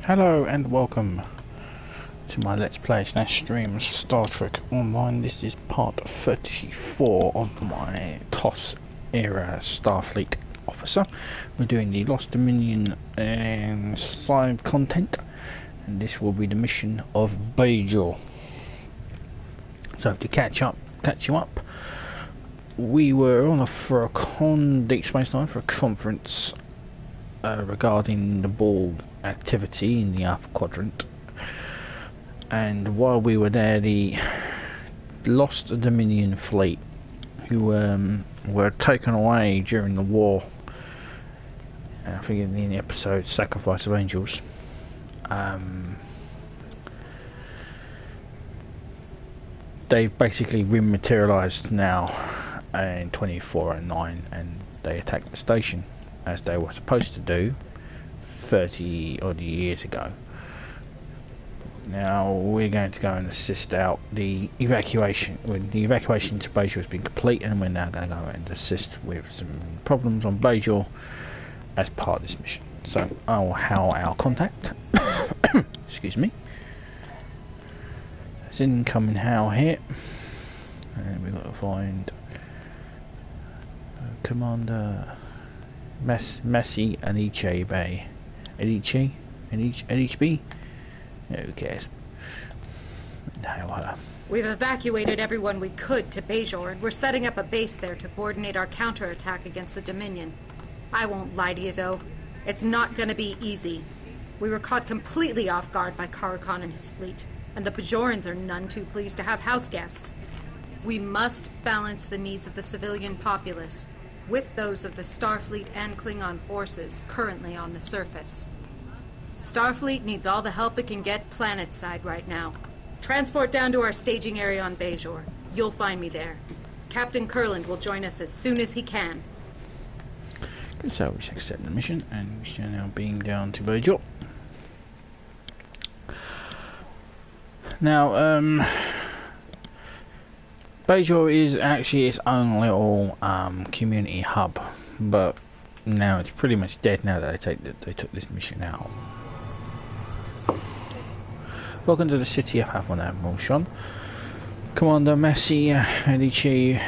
Hello and welcome to my Let's Play / stream Star Trek Online. This is part 34 of my TOS era Starfleet officer. We're doing the Lost Dominion side content, and this will be the mission of Bajor. So to catch you up, we were on Deep Space Nine for a conference regarding the ball activity in the Alpha Quadrant, and while we were there, the Lost Dominion fleet, who were taken away during the war, I think in the episode Sacrifice of Angels, they've basically rematerialized now in 2409, and they attacked the station as they were supposed to do 30 odd years ago. Now we're going to go and assist out the evacuation. When the evacuation to Bajor has been complete, and we're now going to go and assist with some problems on Bajor as part of this mission. So I'll hail our contact. Excuse me. There's incoming hail here, and we've got to find Commander Messi Aniche Bay. Aniche? Who cares? Hail her. We've evacuated everyone we could to Bajor, and we're setting up a base there to coordinate our counterattack against the Dominion. I won't lie to you, though. It's not gonna be easy. We were caught completely off guard by Karakan and his fleet, and the Bajorans are none too pleased to have house guests. We must balance the needs of the civilian populace with those of the Starfleet and Klingon forces currently on the surface. Starfleet needs all the help it can get planet-side right now. Transport down to our staging area on Bajor. You'll find me there. Captain Kurland will join us as soon as he can. Good, so we accept the mission, and we shall now beam down to Bajor. Now, Bajor is actually its own little community hub, but now it's pretty much dead now that they took this mission out. Welcome to the city of Havon, Admiral Sean. Commander Messi Adichibi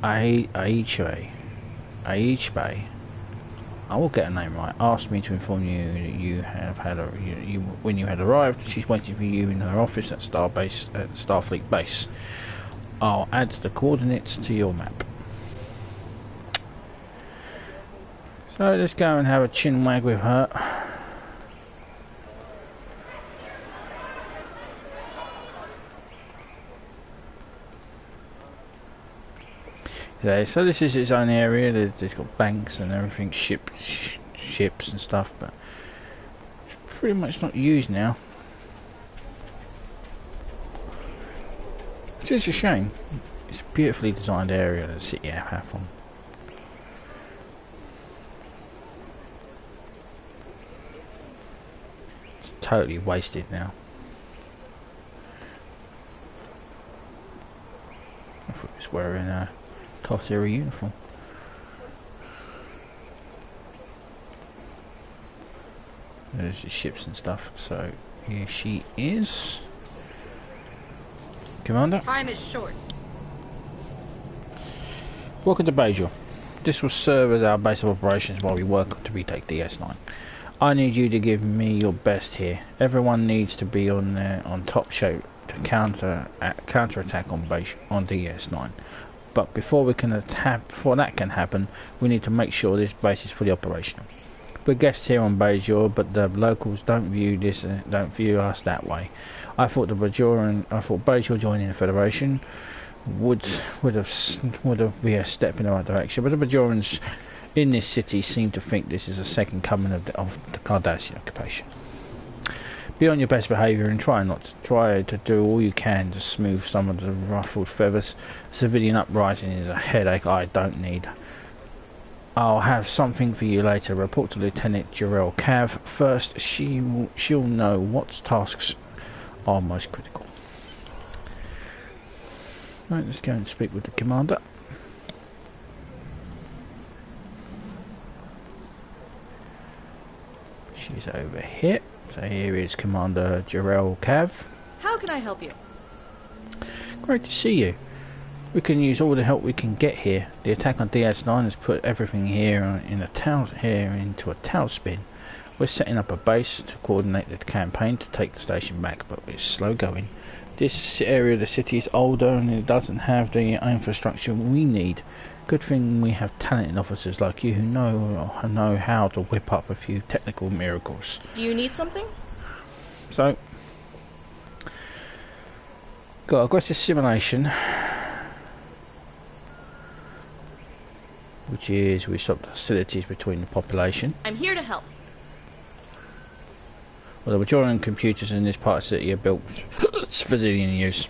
Aichbe, I will get a name right, asked me to inform you that you have had when you had arrived. She's waiting for you in her office at Starfleet base. I'll add the coordinates to your map. So let's go and have a chin wag with her. Okay, so this is its own area. There's got banks and everything, ships and stuff, but it's pretty much not used now, which is a shame. It's a beautifully designed area, the city of Havon. It's totally wasted now. I thought it was wearing a TOS era uniform. There's the ships and stuff, so here she is. Commander? Time is short. Welcome to Bajor. This will serve as our base of operations while we work to retake DS9. I need you to give me your best here. Everyone needs to be on top shape to counterattack on DS9. But before that can happen, we need to make sure this base is fully operational. We're guests here on Bajor, but the locals don't view us that way. I thought Bajor joining the Federation would be a step in the right direction, but the Bajorans in this city seem to think this is a second coming of the Cardassian occupation. Be on your best behaviour and try to do all you can to smooth some of the ruffled feathers. Civilian uprising is a headache I don't need. I'll have something for you later. Report to Lieutenant Jarrell Cav. First, she'll know what tasks are most critical. Right, let's go and speak with the commander. is over here. So here is Commander Jarrell Cav. How can I help you? Great to see you. We can use all the help we can get here. The attack on DS9 has put everything here into a tailspin. We're setting up a base to coordinate the campaign to take the station back, but we're slow going. This area of the city is older and it doesn't have the infrastructure we need. Good thing we have talented officers like you who know how to whip up a few technical miracles. Do you need something? So, got aggressive simulation, which is we stop hostilities between the population. I'm here to help. Well, the Bajoran computers in this part of the city are built for civilian use.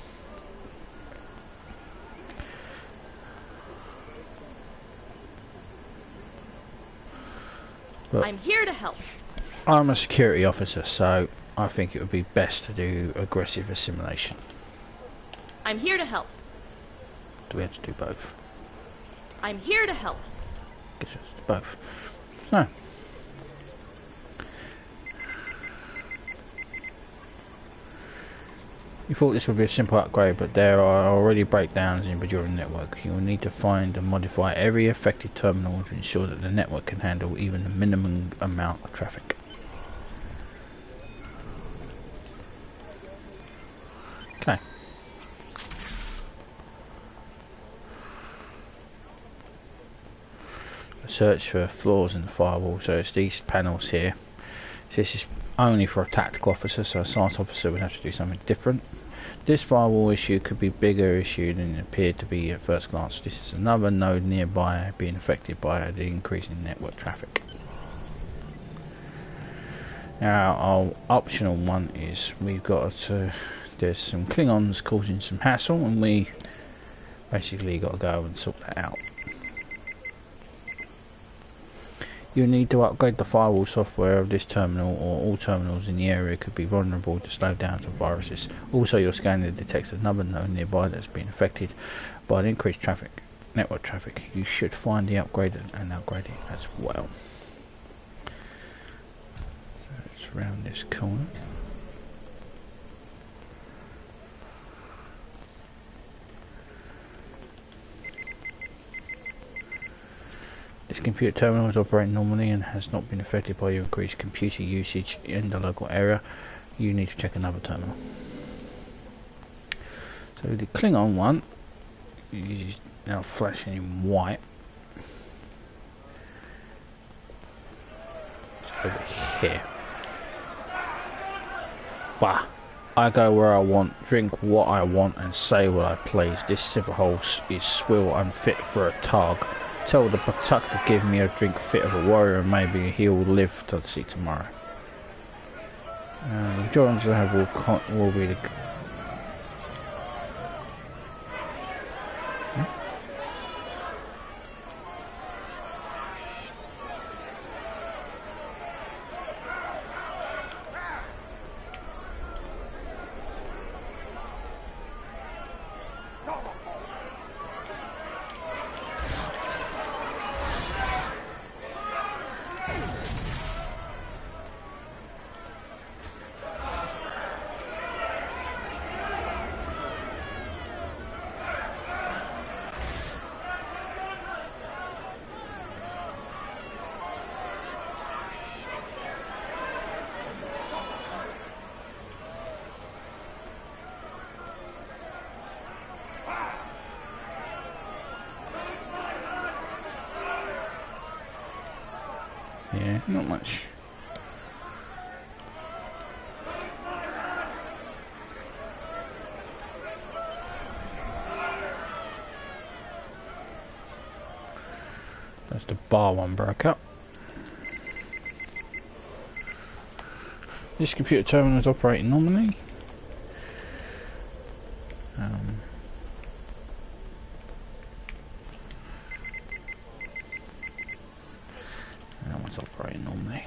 But I'm here to help. I'm a security officer, so I think it would be best to do aggressive assimilation. I'm here to help. Do we have to do both? I'm here to help. Guess we have to do both. So. You thought this would be a simple upgrade, but there are already breakdowns in the Bajoran network. You will need to find and modify every affected terminal to ensure that the network can handle even the minimum amount of traffic. Okay. Search for flaws in the firewall, so it's these panels here. So this is only for a tactical officer, so a science officer would have to do something different. This firewall issue could be bigger issue than it appeared to be at first glance. This is another node nearby being affected by the increase in network traffic. Now our optional one is we've got to, there's some Klingons causing some hassle and we basically got to go and sort that out. You need to upgrade the firewall software of this terminal, or all terminals in the area could be vulnerable to slow down to viruses. Also, your scanner detects another node nearby that's been affected by the increased traffic, network traffic. You should find the upgrade and upgrade it as well. So let's round this corner. This computer terminal is operating normally and has not been affected by your increased computer usage in the local area. You need to check another terminal. So the Klingon one is now flashing in white. It's over here. Bah! I go where I want, drink what I want and say what I please. This silver hole is swill unfit for a targ. Tell the Batuk to give me a drink fit of a warrior and maybe he'll live to see tomorrow. The Bajorans will be the... Yeah, not much. That's the bar one broke up. This computer terminal is operating normally. That one's operating normally.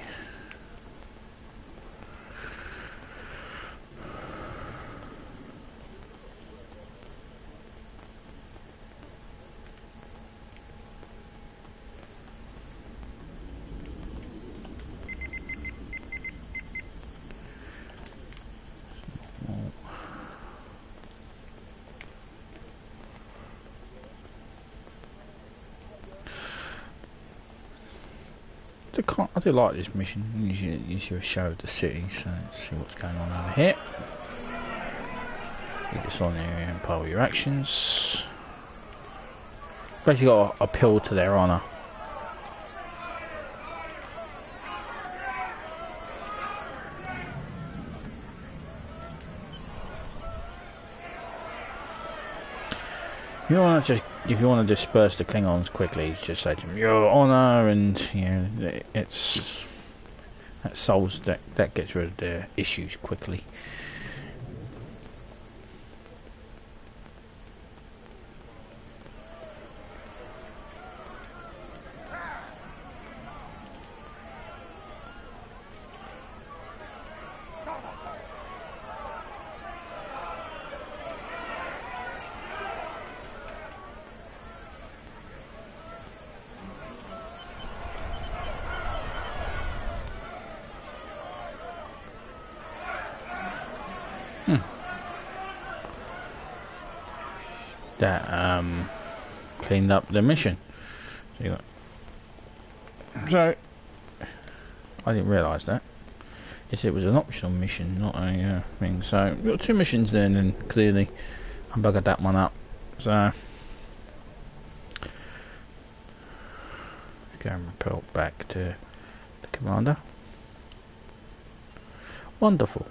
I do like this mission. It gives you a show of the city, so let's see what's going on over here. You just on there and power your actions. Basically got to appeal to their honour. If you want to disperse the Klingons quickly, just say to them, "Your honour," and you know that gets rid of their issues quickly. That cleaned up the mission. So I didn't realise that. It was an optional mission, not a thing. So we've got 2 missions then, and clearly I buggered that one up. So go and repel back to the commander. Wonderful.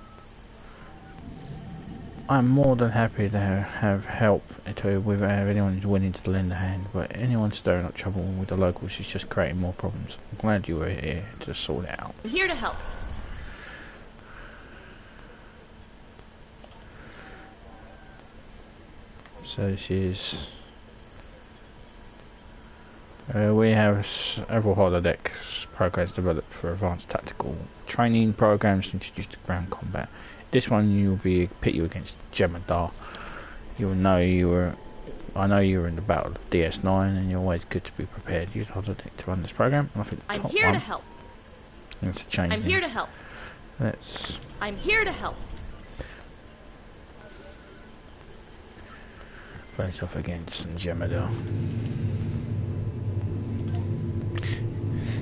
I'm more than happy to have help with anyone who's willing to lend a hand, but anyone stirring up trouble with the locals is just creating more problems. I'm glad you were here to sort it out. I'm here to help. So this is... we have several holodeck programs developed for advanced tactical training programs introduced to ground combat. This one will be pit you against Jemadar. You will know I know you were in the battle of DS9, and you're always good to be prepared. Use holodeck to run this program. And I think I'm here to help. Let's change. I'm here to help. Let's. I'm here to help. Face off against Jemadar.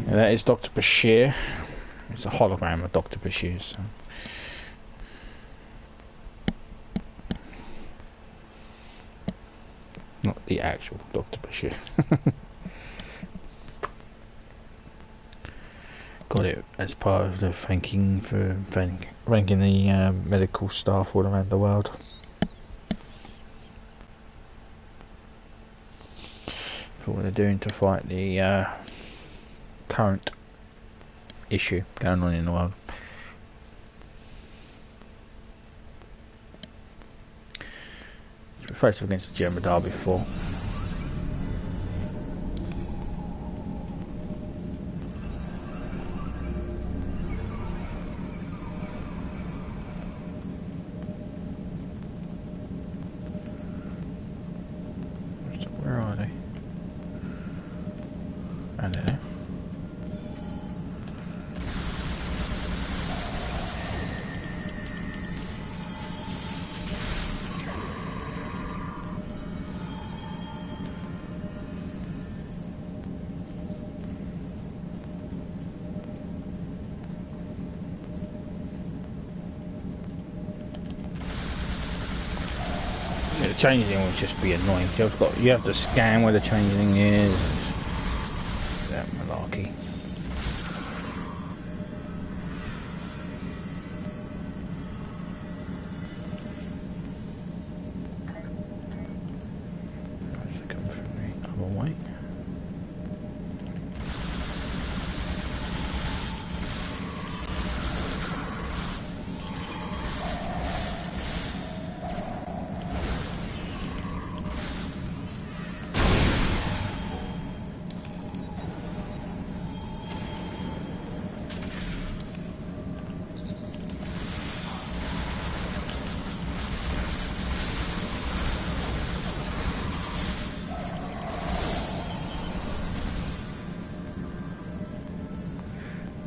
Now that is Dr. Bashir. It's a hologram of Dr. Bashir. So. Not the actual Dr. Bashir. Got it as part of the thanking the medical staff all around the world. For what they're doing to fight the current issue going on in the world. We faced against the Jemadar before. Where are they? I don't know. The changing will just be annoying. You have to scan where the changing is. That malarkey. Come from the other way.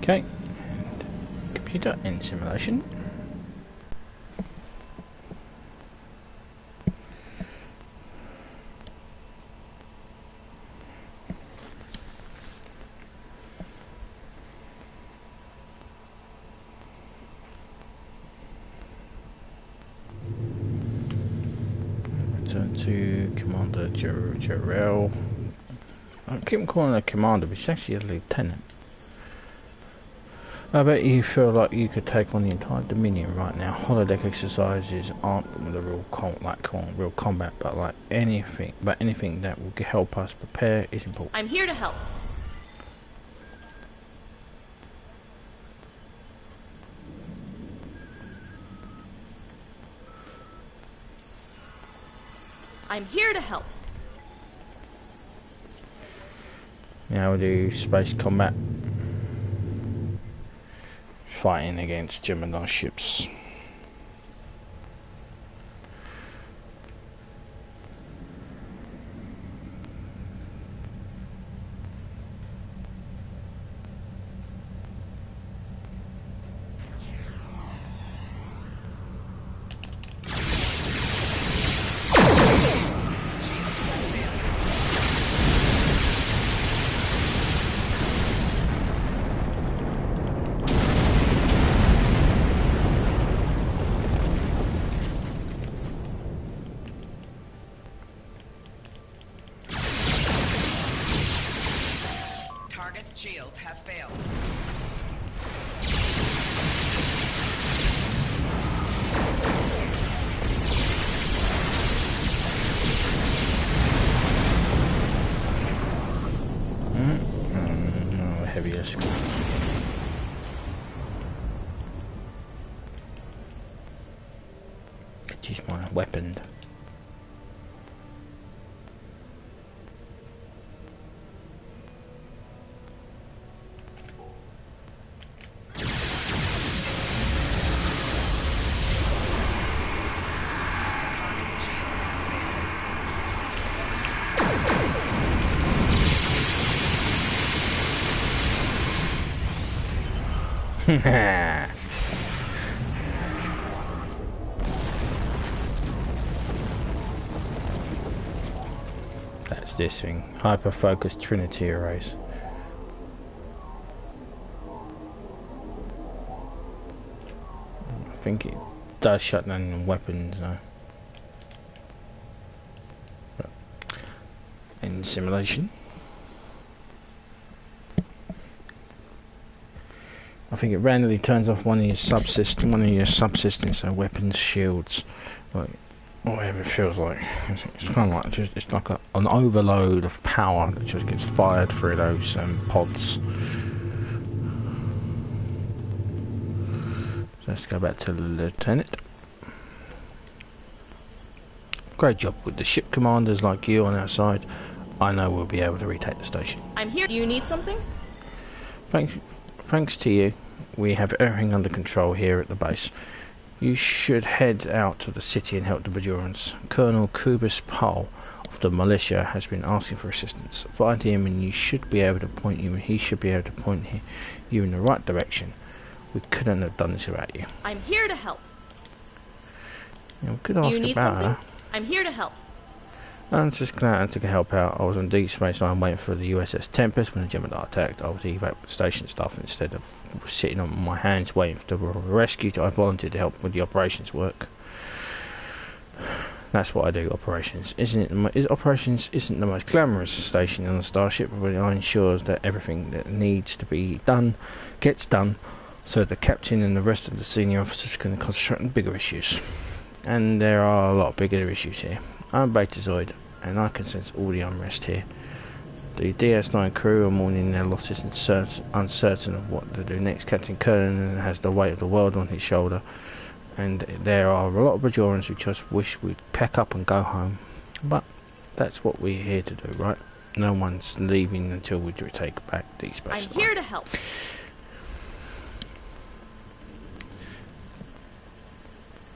Okay, computer in simulation. to Commander Jarrell. I keep calling her Commander, but she's actually a Lieutenant. I bet you feel like you could take on the entire Dominion right now. Holodeck exercises aren't the real real combat, but like anything that will help us prepare is important. I'm here to help. I'm here to help. Now we'll do space combat. Fighting against Gemini ships. Shields have failed. No, heavy escort. It is my weapon. That's this thing. Hyper-focused Trinity arrays. I think it does shut down weapons though. But in simulation. I think it randomly turns off one of your subsystems, so weapons, shields, like whatever it feels like. It's kind of like it's like an overload of power that just gets fired through those pods. So let's go back to the Lieutenant. Great job with the ship commanders like you on our side. I know we'll be able to retake the station. I'm here. Do you need something? Thanks to you, we have everything under control here at the base. You should head out to the city and help the Bajorans. Colonel Kubis Pal of the militia has been asking for assistance. Find him and he should be able to point you in the right direction. We couldn't have done this without you. I'm here to help. Yeah, we could ask Do you need about something? her. I'm here to help. I'm just glad to help out. I was on Deep Space Line waiting for the USS Tempest when the Gemini attacked. I was evac with station staff instead of sitting on my hands waiting for the rescue. I volunteered to help with the operations work. That's what I do. Operations isn't the most glamorous station on the starship, but I ensure that everything that needs to be done gets done, so the captain and the rest of the senior officers can concentrate on bigger issues. And there are a lot of bigger issues here. I'm Betazoid, and I can sense all the unrest here. The DS9 crew are mourning their losses and uncertain of what to do next. Captain Kurland has the weight of the world on his shoulder, and there are a lot of Bajorans who just wish we'd pack up and go home. But that's what we're here to do, right? No one's leaving until we retake back Deep Space Line. I'm here to help.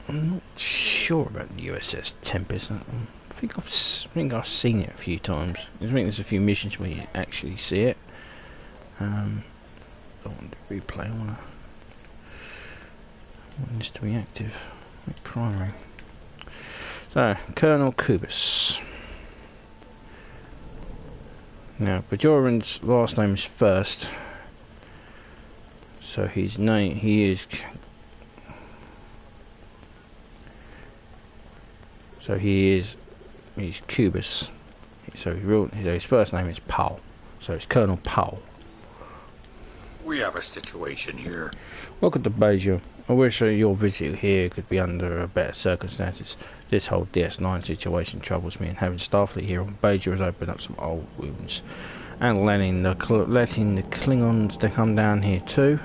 I'm not sure about the USS Tempest. I think I've seen it a few times. I think there's a few missions where you actually see it. Don't want to replay. I want this to be active. Like primary. So Colonel Kubis. Now Bajoran's last name is First. So his name he is he's Cubus. So his first name is Powell. So it's Colonel Powell. We have a situation here. Welcome to Bajor. I wish your visit here could be under better circumstances. This whole DS9 situation troubles me, and having Starfleet here on Bajor has opened up some old wounds. And letting the Klingons to come down here too.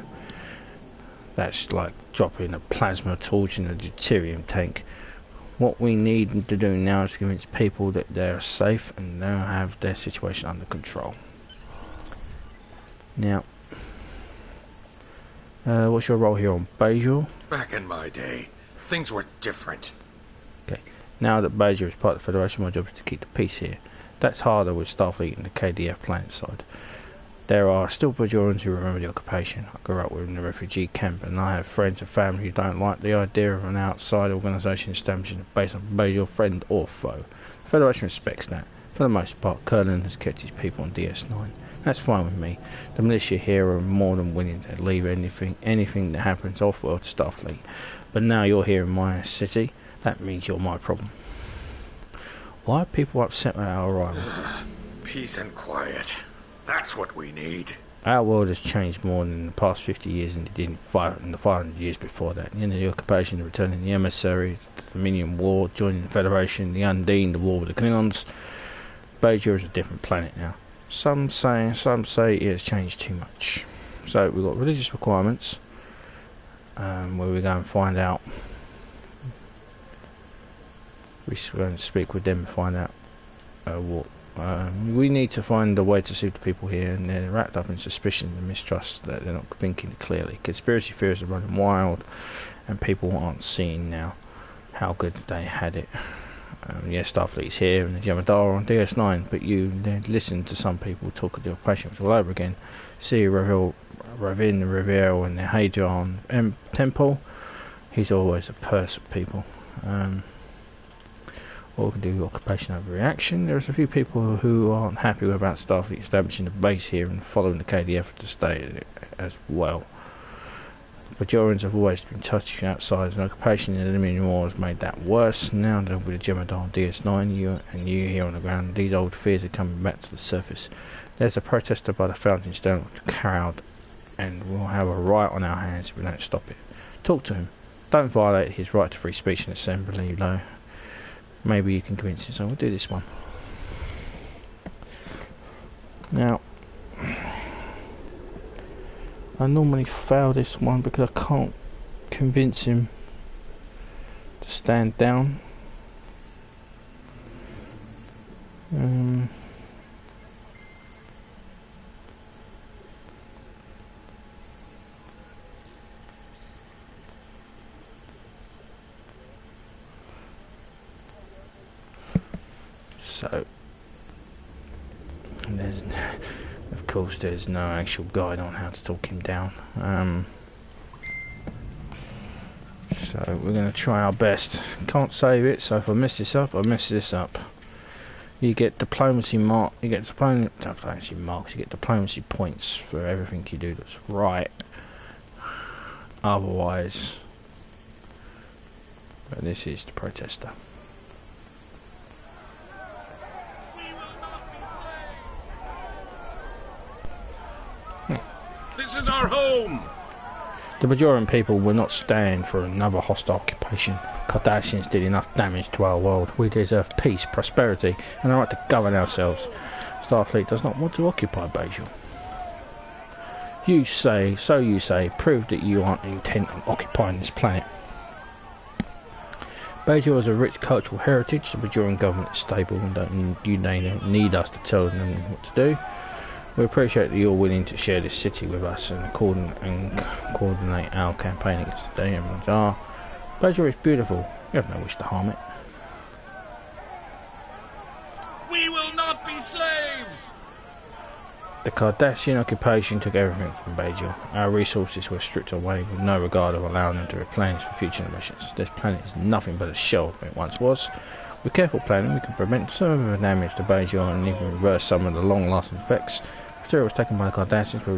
That's like dropping a plasma torch in a deuterium tank. What we need to do now is to convince people that they're safe and now have their situation under control. Now, what's your role here on Bajor? Back in my day, things were different. Okay. Now that Bajor is part of the Federation, my job is to keep the peace here. That's harder with Starfleet and the KDF planet side. There are still Bajorans who remember the occupation. I grew up within the refugee camp, and I have friends and family who don't like the idea of an outside organisation establishing a base on Bajor, friend or foe. The Federation respects that. For the most part, Kurland has kept his people on DS9. That's fine with me. The militia here are more than willing to leave anything that happens off-world to Starfleet. But now you're here in my city, that means you're my problem. Why are people upset at our arrival? Peace and quiet. That's what we need. Our world has changed more than the past 50 years than it did in the 500 years before that. The end of the occupation, the return of the emissaries, the Dominion War, joining the Federation, the Undine, the war with the Klingons. Bajor is a different planet now. Some say it has changed too much. So we've got religious requirements, where we go and find out. We're going to speak with them and find out what. We need to find a way to suit the people here, and they're wrapped up in suspicion and mistrust that they're not thinking clearly. Conspiracy theories are running wild, and people aren't seeing now how good they had it. Yes, Starfleet's here and the Jemadar on DS9, but you listen to some people talk of the operations all over again. See Ravin, Riviere, and the Hadron Temple. He's always a purse of people. Or we can do occupation overreaction. There's a few people who aren't happy about Starfleet establishing a base here and following the KDF to stay as well. Bajorans have always been touching outsiders, and occupation in the Dominion War has made that worse. Now that with the Jemadar on DS9, you here on the ground, these old fears are coming back to the surface. There's a protester by the fountain stone crowd, and we'll have a riot on our hands if we don't stop it. Talk to him. Don't violate his right to free speech and assembly, though. Maybe you can convince him, so we'll do this one. Now, I normally fail this one because I can't convince him to stand down. So, of course, there's no actual guide on how to talk him down. So we're going to try our best. Can't save it, so if I mess this up, I mess this up. You get diplomacy mark. You get diplomacy marks. You get diplomacy points for everything you do that's right. Otherwise, but this is the protester. This is our home! The Bajoran people will not stand for another hostile occupation. Cardassians did enough damage to our world. We deserve peace, prosperity, and the right to govern ourselves. Starfleet does not want to occupy Bajor. You say, prove that you aren't intent on occupying this planet. Bajor has a rich cultural heritage. The Bajoran government is stable and don't need us to tell them what to do. We appreciate that you're willing to share this city with us and coordinate our campaign against the Jemadar. Bajor is beautiful. We have no wish to harm it. We will not be slaves! The Cardassian occupation took everything from Bajor. Our resources were stripped away with no regard of allowing them to replenish for future generations. This planet is nothing but a shell of what it once was. With careful planning, we can prevent some of the damage to Bajor and even reverse some of the long-lasting effects. Material was taken by the Cardassians were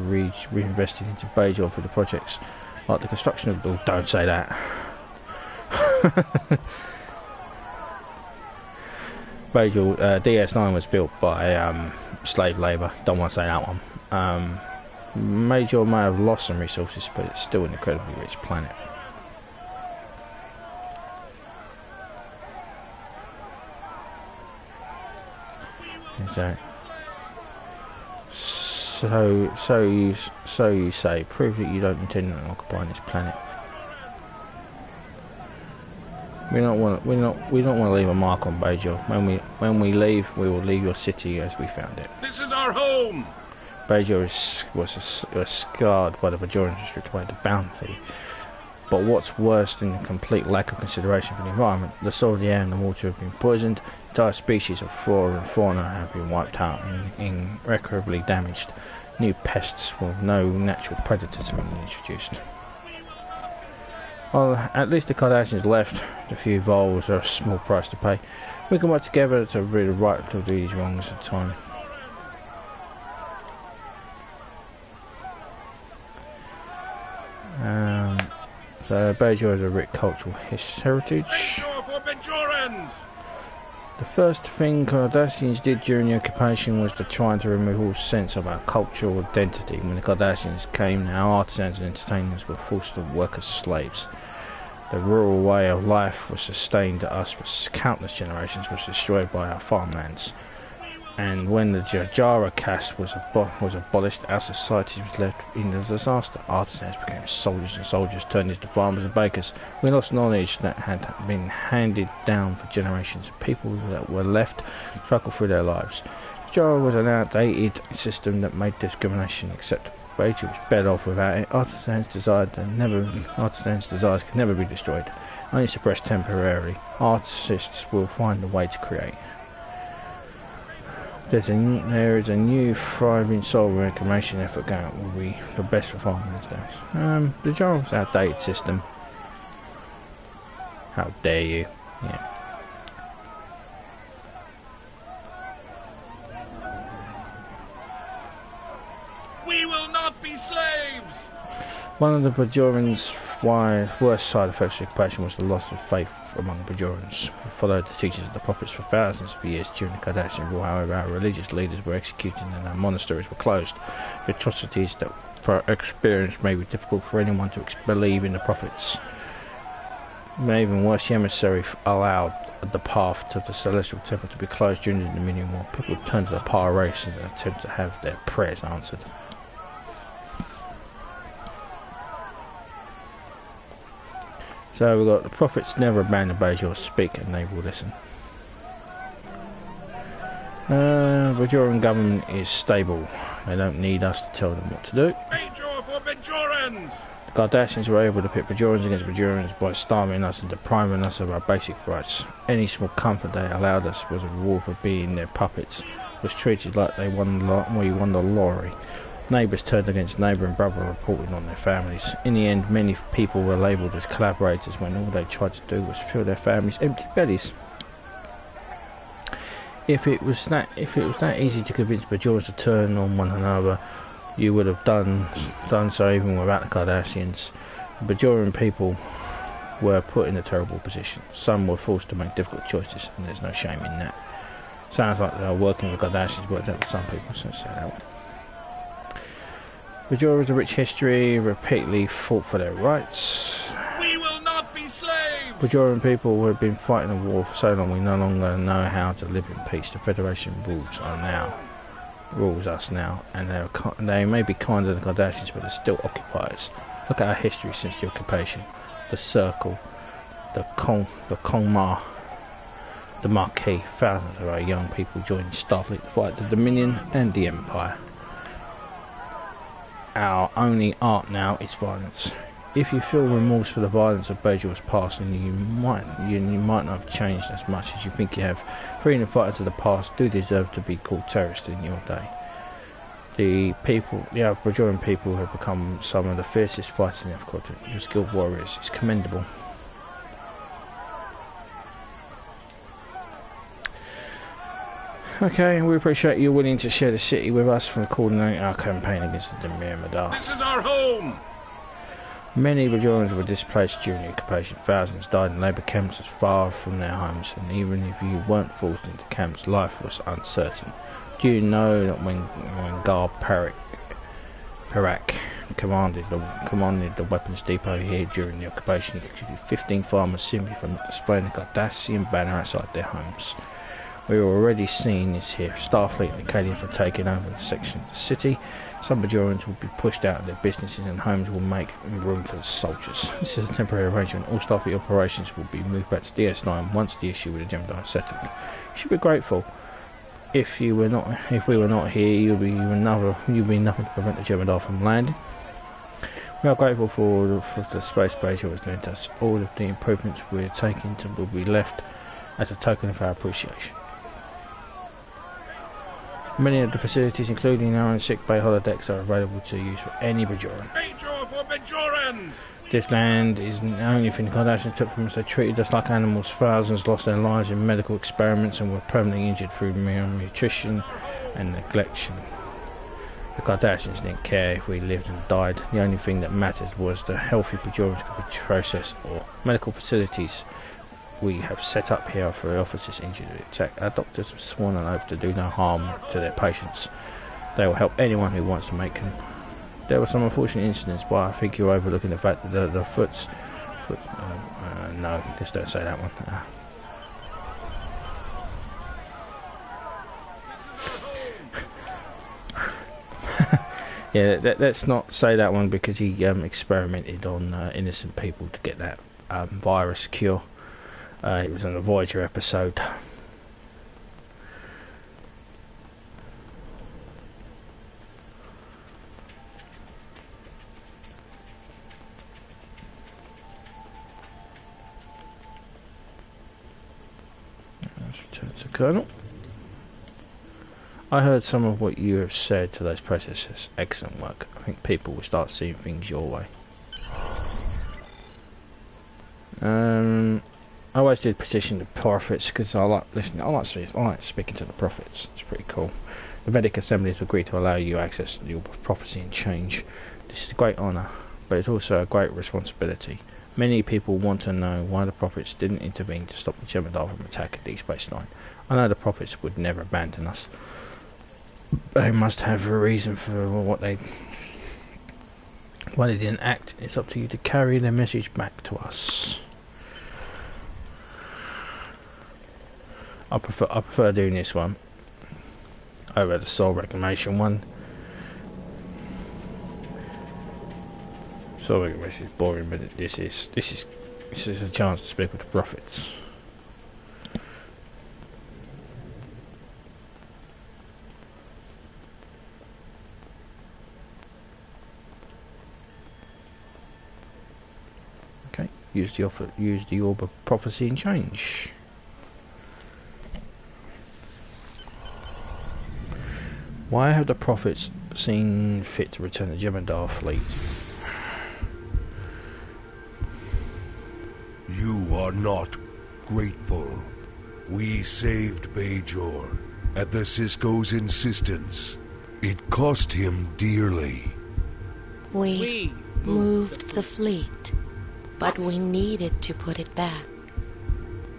reinvested into Bajor for the projects, like the construction of the... Oh, don't say that. Bajor, DS9 was built by slave labour. Don't want to say that one. Bajor may have lost some resources, but it's still an incredibly rich planet. So you say. Prove that you don't intend on occupying this planet. We don't want to leave a mark on Bajor. When we leave, we will leave your city as we found it. This is our home. Bajor was scarred by the Bajorans' restricted way to bounty. But what's worse than the complete lack of consideration for the environment, the soil, the air and the water have been poisoned, entire species of flora and fauna have been wiped out and irreparably damaged. New pests with no natural predators have been introduced. Well, at least the Cardassians left. A few vols are a small price to pay. We can work together to really right to these wrongs at a time. So Bajor has a rich cultural heritage. Bajor for Bajorans! The first thing Cardassians did during the occupation was to try to remove all sense of our cultural identity. When the Cardassians came, our artisans and entertainers were forced to work as slaves. The rural way of life was sustained to us for countless generations, was destroyed by our farmlands. And when the Jajara caste was abolished, our society was left in a disaster. Artisans became soldiers and soldiers turned into farmers and bakers. We lost knowledge that had been handed down for generations. People that were left struggled through their lives. Jajara was an outdated system that made discrimination acceptable. Bajor was better off without it. Artisans' desires could never be destroyed, only suppressed temporarily. Artists will find a way to create. There is a new thriving soul reclamation effort going on. Will be the best for farming these days. The Jarl's outdated system. How dare you? Yeah. We will not be slaves! One of the Bajorans' worst side effects of occupation was the loss of faith among Bajorans. We followed the teachings of the prophets for thousands of years during the Cardassian rule. However, our religious leaders were executed and our monasteries were closed. The atrocities that were experienced made it difficult for anyone to believe in the prophets. Even worse, the emissary allowed the path to the Celestial Temple to be closed during the Dominion War. People turned to the Par race in an attempt to have their prayers answered. So we've got the prophets never abandon Bajor, speak and they will listen. Bajoran government is stable. They don't need us to tell them what to do. Bajor for Bajorans! The Cardassians were able to pit Bajorans against Bajorans by starving us and depriving us of our basic rights. Any small comfort they allowed us was a reward for being their puppets. Was treated like we won the lottery. Neighbours turned against neighbour and brother, reporting on their families. In the end, many people were labelled as collaborators when all they tried to do was fill their families' empty bellies. If it was that easy to convince Bajorans to turn on one another, you would have done so even without the Cardassians. The Bajoran people were put in a terrible position. Some were forced to make difficult choices, and there's no shame in that. Sounds like they are working with Cardassians, worked out with some people, so say that one. Bajor has a rich history, repeatedly fought for their rights. We will not be slaves! Bajoran people who have been fighting a war for so long we no longer know how to live in peace. The Federation rules us now, and they may be kinder than Cardassians, but they're still occupiers. Look at our history since the occupation. The Circle, the Kongma, the Marquis. Thousands of our young people joined Starfleet to fight the Dominion and the Empire. Our only art now is violence. If you feel remorse for the violence of Bajor's past, then you might not have changed as much as you think you have. Freedom fighters of the past do deserve to be called terrorists in your day. The Bajoran people have become some of the fiercest fighters in the continent. You're skilled warriors. It's commendable. Okay, we appreciate you willing to share the city with us and coordinate our campaign against the Demir Madar. This is our home! Many Bajorans were displaced during the occupation. Thousands died in labour camps far from their homes, and even if you weren't forced into camps, life was uncertain. Do you know that when Gar Perak commanded the weapons depot here during the occupation, he executed 15 farmers simply for not displaying the Cardassian banner outside their homes? We were already seeing this here. Starfleet and the Acadians were taking over the section of the city. Some Bajorans will be pushed out of their businesses and homes will make room for the soldiers. This is a temporary arrangement. All Starfleet operations will be moved back to DS9 once the issue with the Gemini is settled. You should be grateful. If we were not here, you'd be nothing to prevent the Gemini from landing. We are grateful for the space Bajor has lent us. All of the improvements we're taking will be left as a token of our appreciation. Many of the facilities, including our own sick bay holodecks, are available to use for any Bajoran. Bajor for Bajorans! This land is the only thing the Cardassians took from us. They treated us like animals. Thousands lost their lives in medical experiments and were permanently injured through malnutrition and neglection. The Cardassians didn't care if we lived and died. The only thing that mattered was the healthy Bajorans could be processed or medical facilities we have set up here for officers injured in the attack. Our doctors have sworn an oath to do no harm to their patients. They will help anyone who wants to make them. There were some unfortunate incidents, but I think you're overlooking the fact that the foots... no, just don't say that one. Yeah, let's not say that one because he experimented on innocent people to get that virus cure. It was on a Voyager episode. Let's return to Colonel. I heard some of what you have said to those processors. Excellent work. I think people will start seeing things your way. I always did petition the prophets because I like listening. I like speaking to the prophets. It's pretty cool. The Vedic assemblies agreed to allow you access to the orb of prophecy and change. This is a great honour, but it's also a great responsibility. Many people want to know why the prophets didn't intervene to stop the Gemini from attacking Deep Space Nine. I know the prophets would never abandon us. They must have a reason for why they didn't act. It's up to you to carry their message back to us. I prefer doing this one over the soul reclamation one. Soul reclamation is boring, but this is a chance to speak with the prophets. Okay, use the orb of prophecy and change. Why have the prophets seen fit to return the Jem'Hadar fleet? You are not grateful. We saved Bajor at the Cisco's insistence. It cost him dearly. We moved the fleet, but we needed to put it back.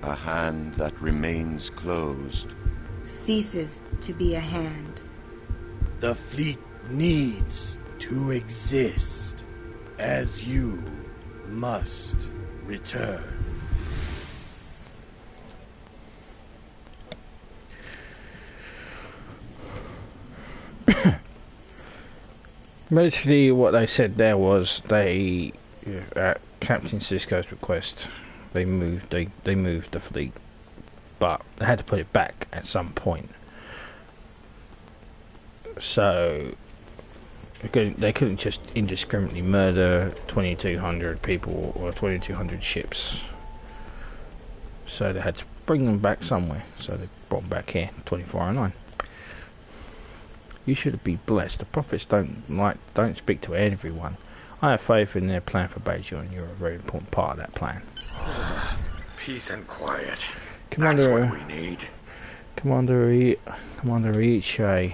A hand that remains closed ceases to be a hand. The fleet needs to exist, as you must return. Basically, what they said there was they, at Captain Cisco's request, they moved the fleet, but they had to put it back at some point. So they couldn't just indiscriminately murder 2,200 people or 2,200 ships. So they had to bring them back somewhere. So they brought them back here, 2409. You should be blessed. The prophets don't speak to everyone. I have faith in their plan for Bajor, and you're a very important part of that plan. Peace and quiet. Commander, that's what we need. Commander Iche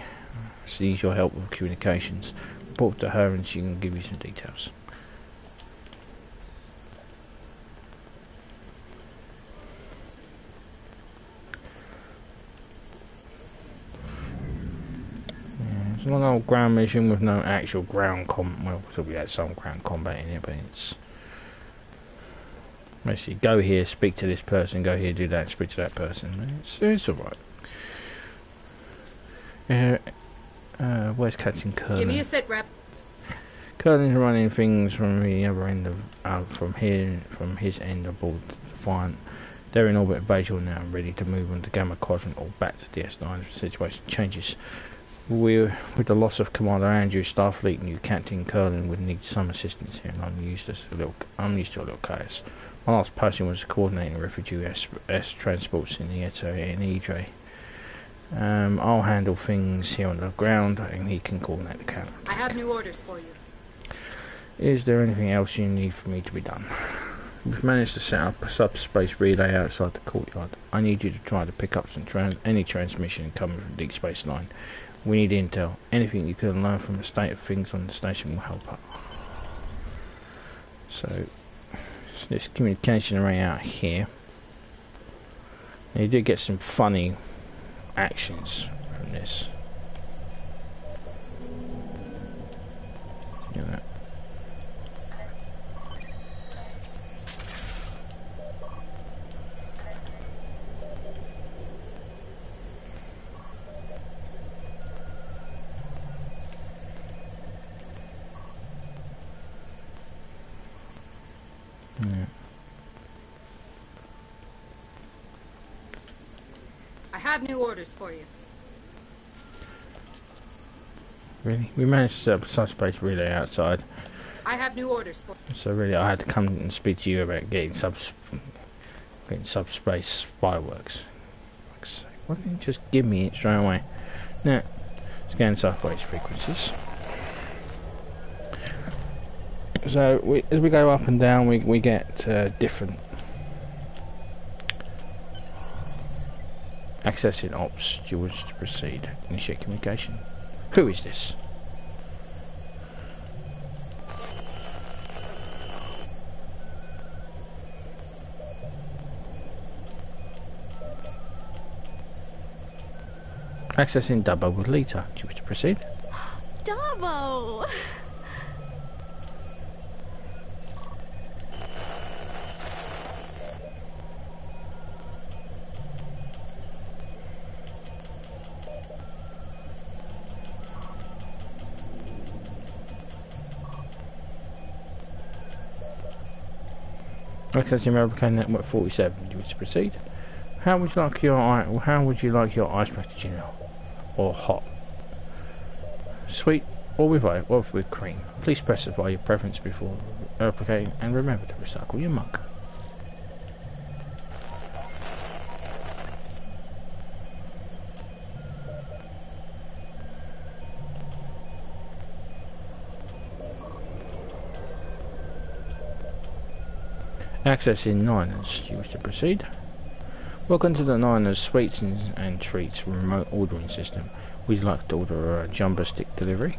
needs your help with communications. Report to her and she can give you some details. It's a long old ground mission with no actual ground well, so we had some ground combat in it, but it's basically go here, speak to this person, go here, do that, speak to that person. It's alright. Where's Captain Kurland? Give me a sit rep. Kurland's running things from the other end of from his end aboard the Defiant. They're in orbit of Bajor now, ready to move on to Gamma Quadrant or back to DS9 if the situation changes. With the loss of Commander Andrew, Starfleet knew Captain Kurland would need some assistance here, and I'm used to a little chaos. My last posting was coordinating refugee S transports in the Eto and Idre. I'll handle things here on the ground, and he can coordinate the camp. I have new orders for you. Is there anything else you need for me to be done? We've managed to set up a subspace relay outside the courtyard. I need you to try to pick up any transmission coming from Deep Space Nine. We need intel. Anything you can learn from the state of things on the station will help out. So, this communication array out here. And you did get some funny actions from this. You know. Yeah. I have new orders for you. Really? We managed to set up a subspace relay outside. I have new orders for you. So really I had to come and speak to you about getting subspace fireworks. Why didn't you just give me it straight away? Now, scan subspace frequencies. So as we go up and down, we get different accessing ops. Do you wish to proceed? Initiate communication. Who is this? Accessing Dubbo with Lita. Do you wish to proceed? Dubbo! Accessing Replicating Network 47. Do you wish to proceed? How would you like your ice frappuccino? Or hot? Sweet or with cream? Please specify your preference before replicating, and remember to recycle your mug. Accessing Niners. Do you wish to proceed? Welcome to the Niners Sweets and Treats remote ordering system. Would you like to order a jumbo stick delivery?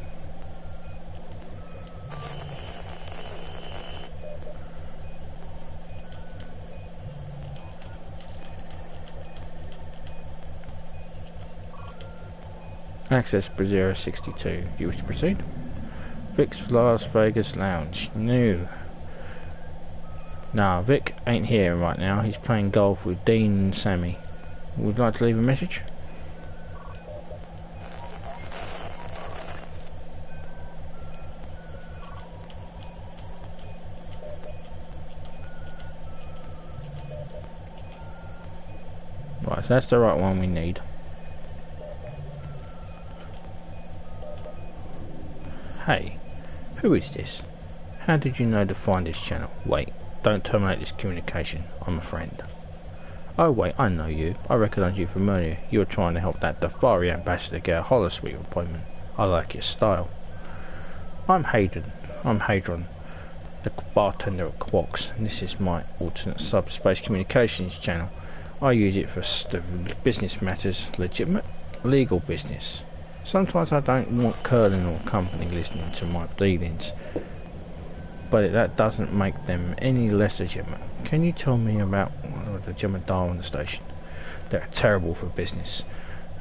Access Brazil 62. Do you wish to proceed? Vic's Las Vegas Lounge. No. Nah, Vic ain't here right now. He's playing golf with Dean and Sammy. Would you like to leave a message? Right, so that's the right one we need. Hey, who is this? How did you know to find this channel? Wait. Don't terminate this communication. I'm a friend. Oh wait, I know you. I recognise you from earlier. You were trying to help that Dafari ambassador get a holosuite appointment. I like your style. I'm Hadron, the bartender at Quarks, and this is my alternate subspace communications channel. I use it for business matters, legitimate, legal business. Sometimes I don't want Kurland or company listening to my dealings, but that doesn't make them any less legitimate. Can you tell me about the Jemadar on the station? They're terrible for business.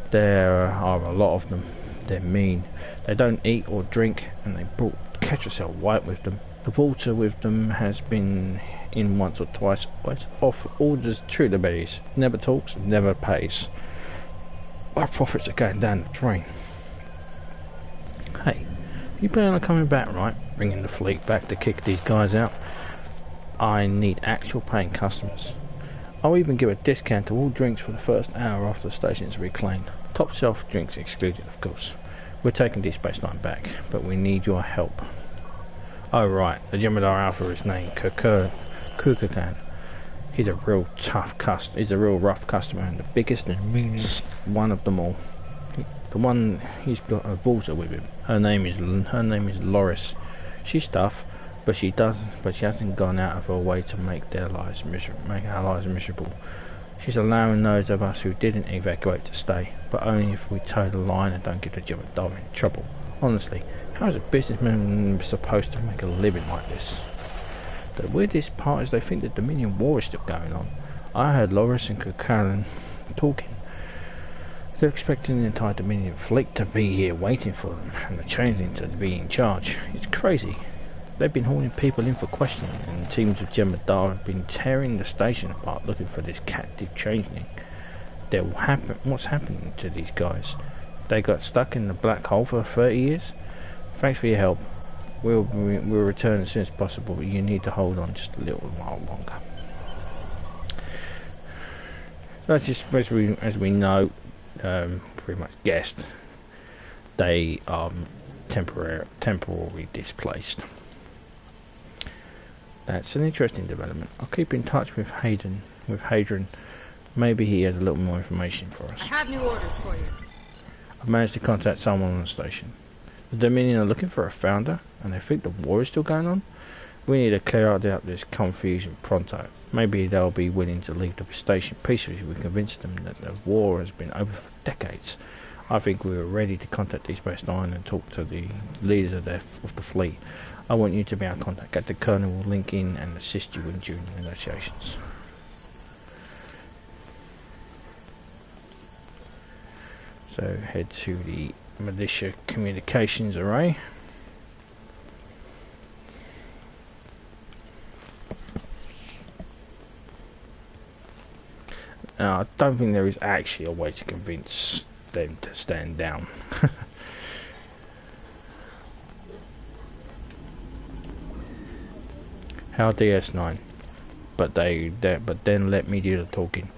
There are a lot of them. They're mean. They don't eat or drink, and they brought Ketracel White with them. The Vaulter with them has been in once or twice. It's off orders through the berries. Never talks, never pays. Our profits are going down the drain. Hey, you plan on coming back, right? Bringing the fleet back to kick these guys out? I need actual paying customers. I'll even give a discount to all drinks for the first hour after the station is reclaimed. Top shelf drinks excluded, of course. We're taking Deep Space Nine back, but we need your help. Oh right, the Jem'Hadar Alpha is named Kurland. He's a real he's a real rough customer, and the biggest and meanest one of them all. The one he's got a Vaulter with him. Her name is Loris. She's tough, but she hasn't gone out of her way to make our lives miserable. She's allowing those of us who didn't evacuate to stay, but only if we toe the line and don't get the Jem'Hadar in trouble. Honestly, how is a businessman supposed to make a living like this? The weirdest part is they think the Dominion War is still going on. I heard Loris and Kurland talking. They're expecting the entire Dominion fleet to be here waiting for them, and the Changeling to be in charge. It's crazy. They've been hauling people in for questioning, and teams of Jem'Hadar have been tearing the station apart looking for this captive Changeling. What's happening to these guys? They got stuck in the black hole for 30 years? Thanks for your help. We'll return as soon as possible, but you need to hold on just a little while longer. That's just as we know, pretty much guessed, they are temporarily displaced. That's an interesting development. I'll keep in touch with Hadrian. Maybe he has a little more information for us. I have new orders for you. I've managed to contact someone on the station. The Dominion are looking for a founder, and they think the war is still going on. We need to clear out this confusion pronto. Maybe they'll be willing to leave the station peacefully if we convince them that the war has been over for decades. I think we are ready to contact Deep Space Nine and talk to the leaders of the fleet. I want you to be our contact. Captain Kurland will link in and assist you in during negotiations. So head to the militia communications array. Now, I don't think there is actually a way to convince them to stand down. How DS9? But then let me do the talking.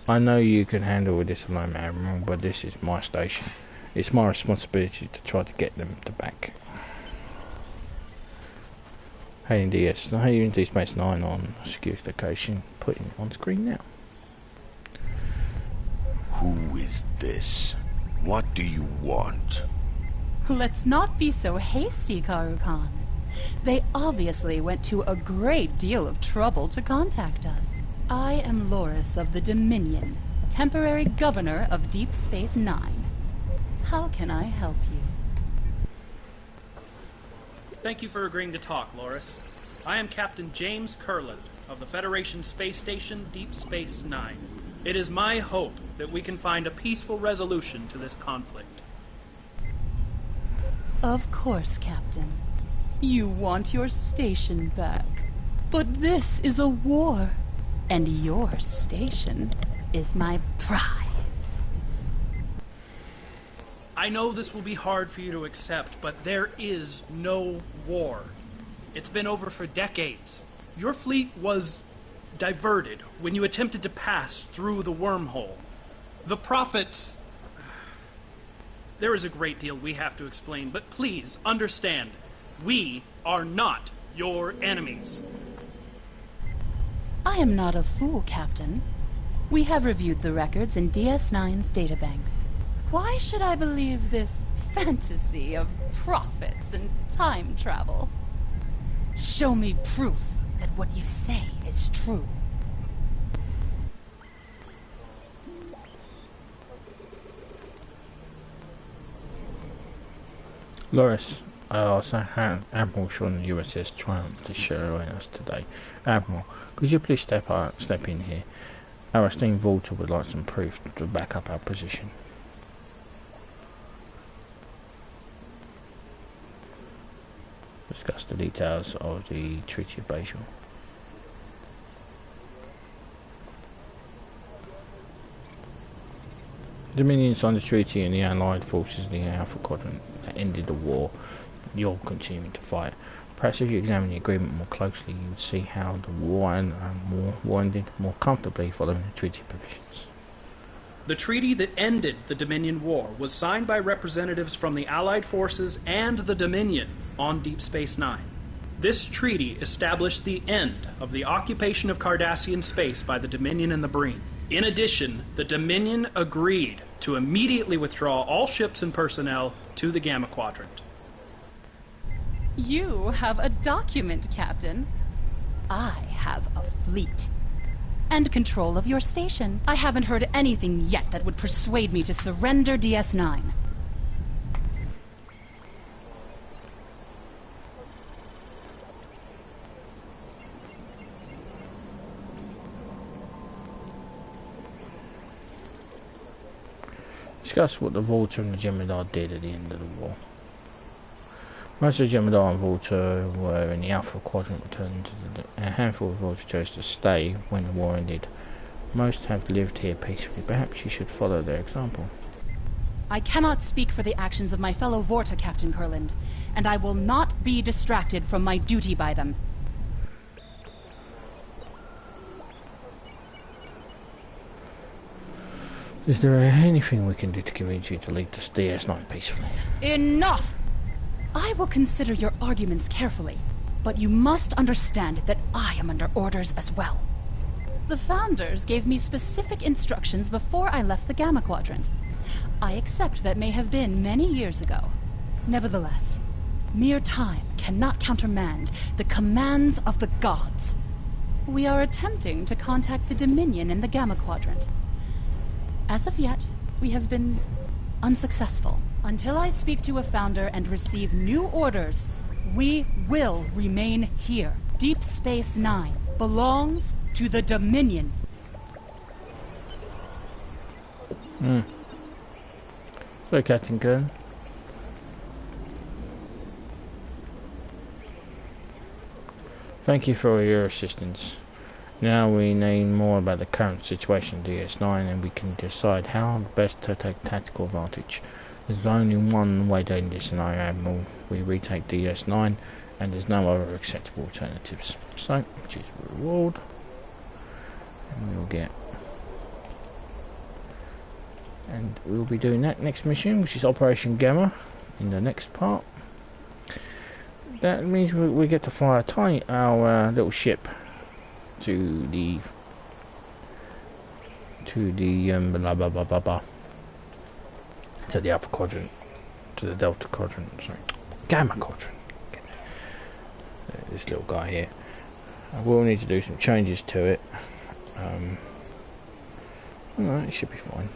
I know you can handle this alone, Admiral, but this is my station. It's my responsibility to try to get them to back. Hey, Deep Space Nine on security location. Putting it on screen now. Who is this? What do you want? Let's not be so hasty, Karukan. They obviously went to a great deal of trouble to contact us. I am Loris of the Dominion, temporary governor of Deep Space Nine. How can I help you? Thank you for agreeing to talk, Loris. I am Captain James Kurland of the Federation Space Station Deep Space Nine. It is my hope that we can find a peaceful resolution to this conflict. Of course, Captain. You want your station back. But this is a war, and your station is my prize. I know this will be hard for you to accept, but there is no war. It's been over for decades. Your fleet was diverted when you attempted to pass through the wormhole. The Prophets... There is a great deal we have to explain, but please understand, we are not your enemies. I am not a fool, Captain. We have reviewed the records in DS9's databanks. Why should I believe this fantasy of prophets and time travel? Show me proof that what you say is true. Loris, I also have Admiral Sean USS Triumph to join us today. Admiral, could you please step in here? Our esteemed Vaulter would like some proof to back up our position. Discuss the details of the Treaty of Bajor. The Dominion signed the treaty and the Allied forces in the Alpha Quadrant that ended the war. You're continuing to fight. Perhaps if you examine the agreement more closely, you would see how the war ended more comfortably following the treaty provisions. The treaty that ended the Dominion War was signed by representatives from the Allied forces and the Dominion on Deep Space Nine. This treaty established the end of the occupation of Cardassian space by the Dominion and the Breen. In addition, the Dominion agreed to immediately withdraw all ships and personnel to the Gamma Quadrant. You have a document, Captain. I have a fleet. And control of your station. I haven't heard anything yet that would persuade me to surrender DS9. Discuss what the Volta and the Gemini did at the end of the war. Most of the Gemini and Volta were in the Alpha Quadrant returned to a handful of Volta chose to stay when the war ended. Most have lived here peacefully. Perhaps you should follow their example. I cannot speak for the actions of my fellow Vorta, Captain Kurland, and I will not be distracted from my duty by them. Is there anything we can do to convince you to leave this DS9 peacefully? Enough! I will consider your arguments carefully, but you must understand that I am under orders as well. The Founders gave me specific instructions before I left the Gamma Quadrant. I accept that may have been many years ago. Nevertheless, mere time cannot countermand the commands of the gods. We are attempting to contact the Dominion in the Gamma Quadrant. As of yet, we have been unsuccessful. Until I speak to a Founder and receive new orders, we will remain here. Deep Space Nine belongs to the Dominion. So, Captain Kurland. Thank you for your assistance. Now we know more about the current situation of DS9 and we can decide how best to take tactical advantage. There's only one way to end this scenario, Admiral. We retake DS9 and there's no other acceptable alternatives. So, choose a reward and we'll get... And we'll be doing that next mission, which is Operation Gamma, in the next part. That means we get to fly our little ship to the Alpha Quadrant, to the Delta Quadrant, sorry, Gamma Quadrant. This little guy here. I will need to do some changes to it. Alright, it should be fine.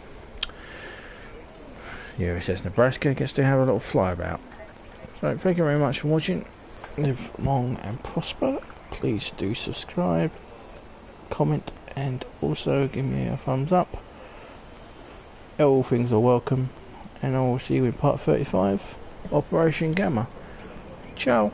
USS Nebraska gets to have a little flyabout. So thank you very much for watching. Live long and prosper. Please do subscribe, comment, and also give me a thumbs up. All things are welcome, and I will see you in part 35, Operation Gamma. Ciao.